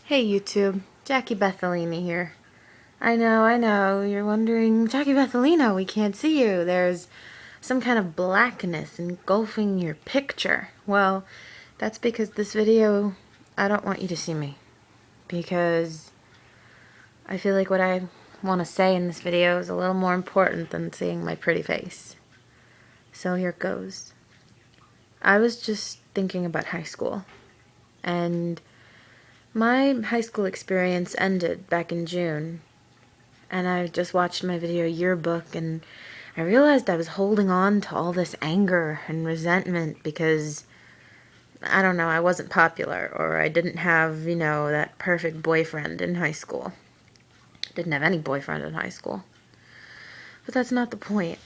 Hey YouTube, Jackie Bethelini here. I know, you're wondering, Jackie Bethelino, we can't see you. There's some kind of blackness engulfing your picture. Well, that's because this video, I don't want you to see me. Because I feel like what I want to say in this video is a little more important than seeing my pretty face. So here it goes. I was just thinking about high school. And my high school experience ended back in June, and I just watched my video yearbook, and I realized I was holding on to all this anger and resentment because, I don't know, I wasn't popular, or I didn't have, that perfect boyfriend in high school. Didn't have any boyfriend in high school. But that's not the point.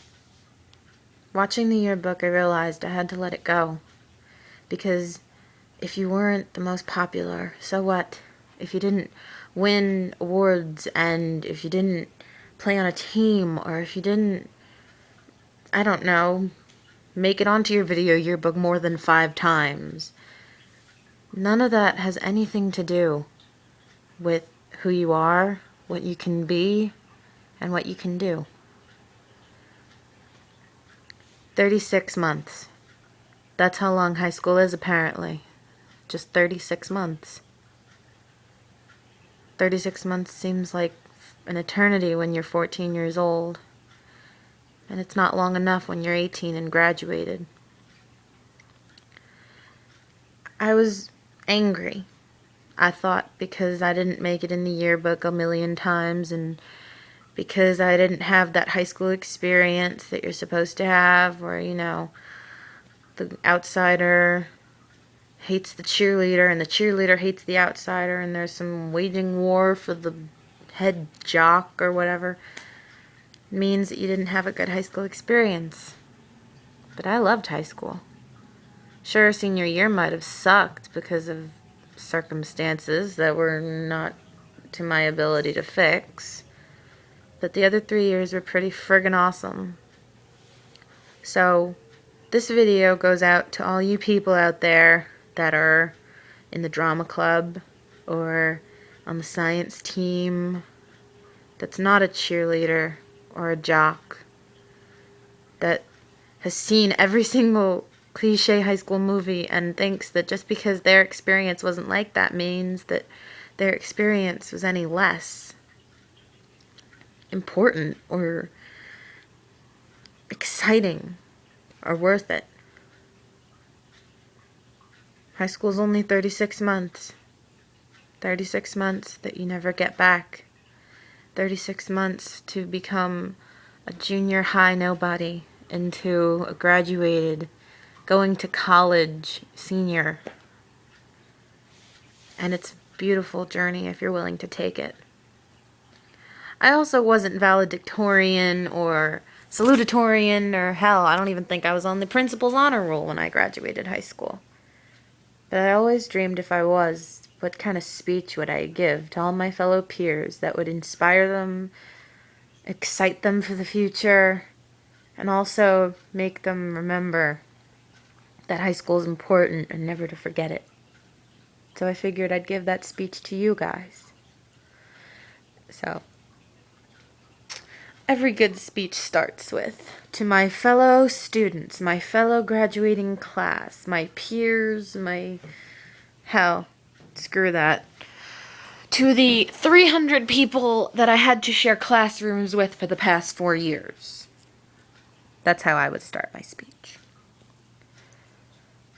Watching the yearbook, I realized I had to let it go. Because if you weren't the most popular, so what? If you didn't win awards, and if you didn't play on a team, or if you didn't, I don't know, make it onto your video yearbook more than 5 times, none of that has anything to do with who you are, what you can be, and what you can do. 36 months. That's how long high school is, apparently. Just 36 months. 36 months seems like an eternity when you're 14 years old. And it's not long enough when you're 18 and graduated. I was angry. I thought because I didn't make it in the yearbook a million times, and because I didn't have that high school experience that you're supposed to have, where, the outsider hates the cheerleader and the cheerleader hates the outsider, and there's some waging war for the head jock or whatever, means that you didn't have a good high school experience. But I loved high school. Sure, senior year might have sucked because of circumstances that were not to my ability to fix, but the other 3 years were pretty friggin' awesome. So, this video goes out to all you people out there that are in the drama club or on the science team that's not a cheerleader or a jock, that has seen every single cliche high school movie and thinks that just because their experience wasn't like that means that their experience was any less important or exciting or worth it. High school's only 36 months. 36 months that you never get back. 36 months to become a junior high nobody into a graduated, going to college senior. And it's a beautiful journey if you're willing to take it. I also wasn't valedictorian or salutatorian, or hell, I don't even think I was on the principal's honor roll when I graduated high school. But I always dreamed if I was, what kind of speech would I give to all my fellow peers that would inspire them, excite them for the future, and also make them remember that high school is important and never to forget it. So I figured I'd give that speech to you guys. So, every good speech starts with, to my fellow students, my fellow graduating class, my peers, hell, screw that. To the 300 people that I had to share classrooms with for the past 4 years. That's how I would start my speech.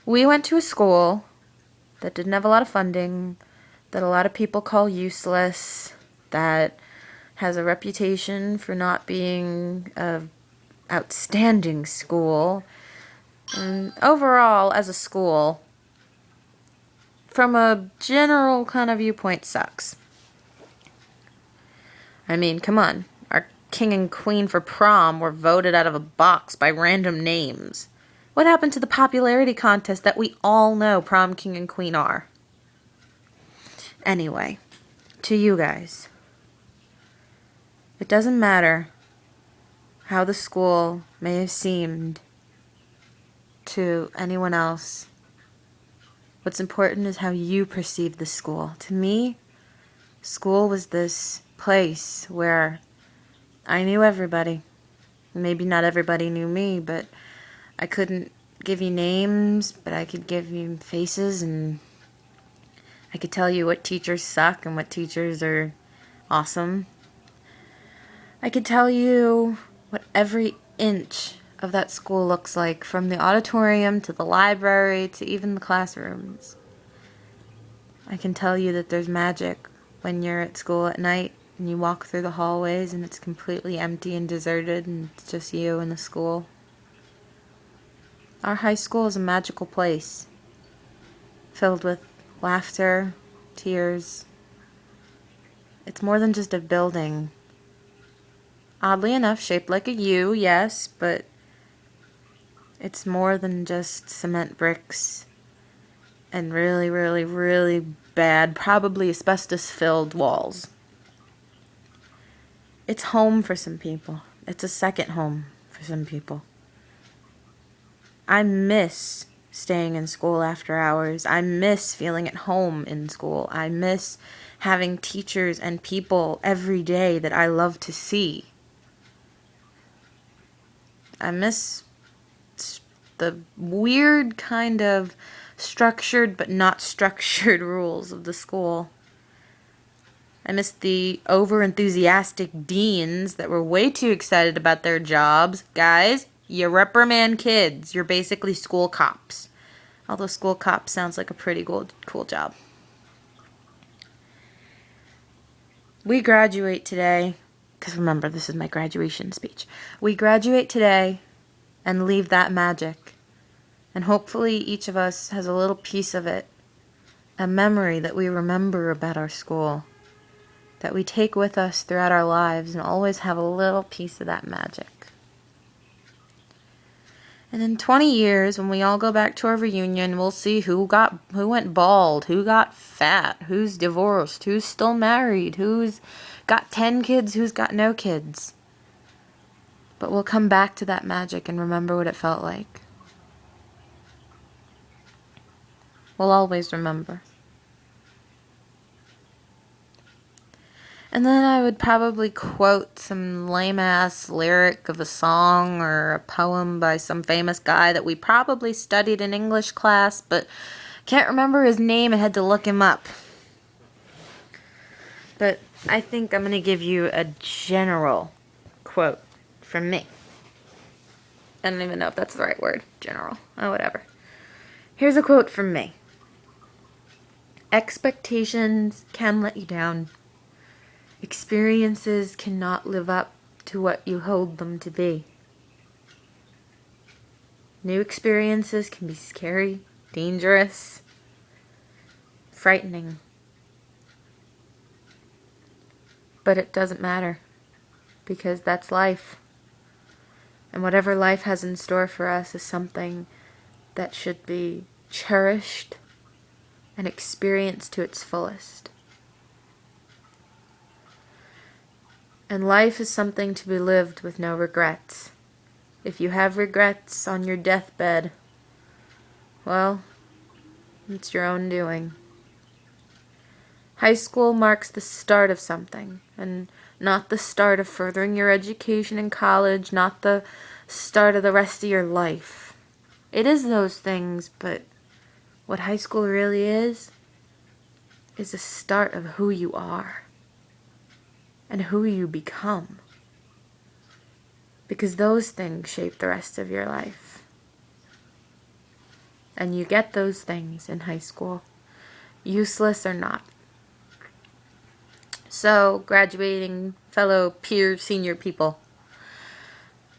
We went to a school that didn't have a lot of funding, that a lot of people call useless, that has a reputation for not being an outstanding school. And overall, as a school, from a general kind of viewpoint, sucks. I mean, come on. Our king and queen for prom were voted out of a box by random names. What happened to the popularity contest that we all know prom king and queen are? Anyway, to you guys. It doesn't matter how the school may have seemed to anyone else. What's important is how you perceive the school. To me, School was this place where I knew everybody. Maybe not everybody knew me, but I couldn't give you names, but I could give you faces, and I could tell you what teachers suck and what teachers are awesome. I could tell you what every inch of that school looks like, from the auditorium to the library to even the classrooms. I can tell you that there's magic when you're at school at night and you walk through the hallways and it's completely empty and deserted and it's just you and the school. Our high school is a magical place, filled with laughter, tears. It's more than just a building. Oddly enough, shaped like a U, yes, but it's more than just cement bricks and really, really, really bad, probably asbestos-filled walls. It's home for some people. It's a second home for some people. I miss staying in school after hours. I miss feeling at home in school. I miss having teachers and people every day that I love to see. I miss the weird kind of structured but not structured rules of the school. I miss the over-enthusiastic deans that were way too excited about their jobs. Guys, you reprimand kids. You're basically school cops. Although school cop sounds like a pretty cool job. We graduate today, because remember, this is my graduation speech. We graduate today and leave that magic. And hopefully each of us has a little piece of it, a memory that we remember about our school, that we take with us throughout our lives and always have a little piece of that magic. And in 20 years, when we all go back to our reunion, we'll see who went bald, who got fat, who's divorced, who's still married, who's got 10 kids, who's got no kids. But we'll come back to that magic and remember what it felt like. We'll always remember. And then I would probably quote some lame-ass lyric of a song or a poem by some famous guy that we probably studied in English class, but can't remember his name and had to look him up. But I think I'm going to give you a general quote from me. I don't even know if that's the right word. General. Oh, whatever. Here's a quote from me. Expectations can let you down. Experiences cannot live up to what you hold them to be. New experiences can be scary, dangerous, frightening. But it doesn't matter, because that's life. And whatever life has in store for us is something that should be cherished and experienced to its fullest. And life is something to be lived with no regrets. If you have regrets on your deathbed, well, it's your own doing. High school marks the start of something, and not the start of furthering your education in college, not the start of the rest of your life. It is those things, but what high school really is the start of who you are and who you become. Because those things shape the rest of your life. And you get those things in high school, useless or not. So, graduating fellow peer senior people,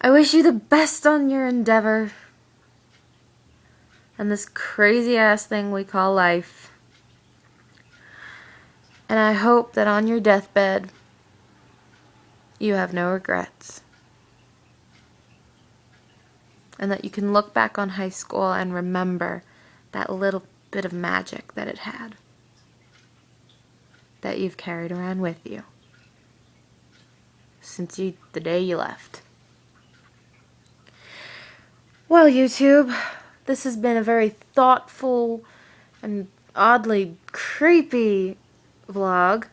I wish you the best on your endeavor and this crazy ass thing we call life. And I hope that on your deathbed, you have no regrets. And that you can look back on high school and remember that little bit of magic that it had, that you've carried around with you since the day you left. Well, YouTube, this has been a very thoughtful and oddly creepy vlog.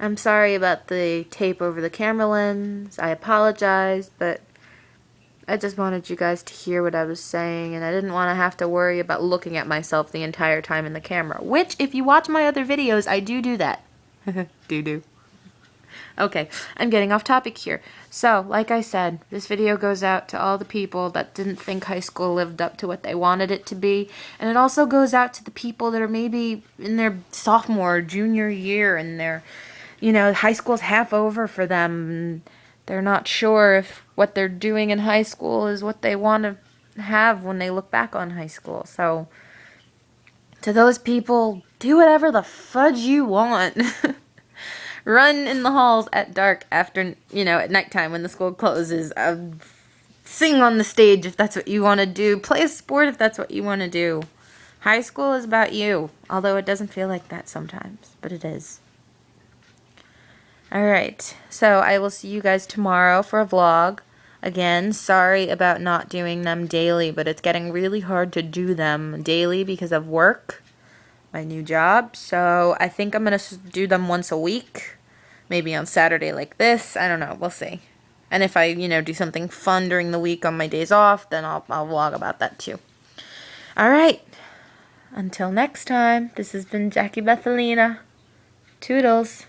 I'm sorry about the tape over the camera lens. I apologize, but I just wanted you guys to hear what I was saying, and I didn't want to have to worry about looking at myself the entire time in the camera, which, if you watch my other videos, I do that. Do. Okay, I'm getting off topic here. So, like I said, this video goes out to all the people that didn't think high school lived up to what they wanted it to be, and it also goes out to the people that are maybe in their sophomore or junior year, and they're, high school's half over for them, and they're not sure if what they're doing in high school is what they want to have when they look back on high school. So, to those people, do whatever the fudge you want. Run in the halls at dark after, at nighttime when the school closes. Sing on the stage if that's what you want to do. Play a sport if that's what you want to do. High school is about you, although it doesn't feel like that sometimes, but it is. Alright, so I will see you guys tomorrow for a vlog. Again, sorry about not doing them daily, but it's getting really hard to do them daily because of work. My new job, so I think I'm going to do them once a week, maybe on Saturday like this, I don't know, we'll see. And if I, do something fun during the week on my days off, then I'll vlog about that too. Alright, until next time, this has been Jackie Bethelina. Toodles.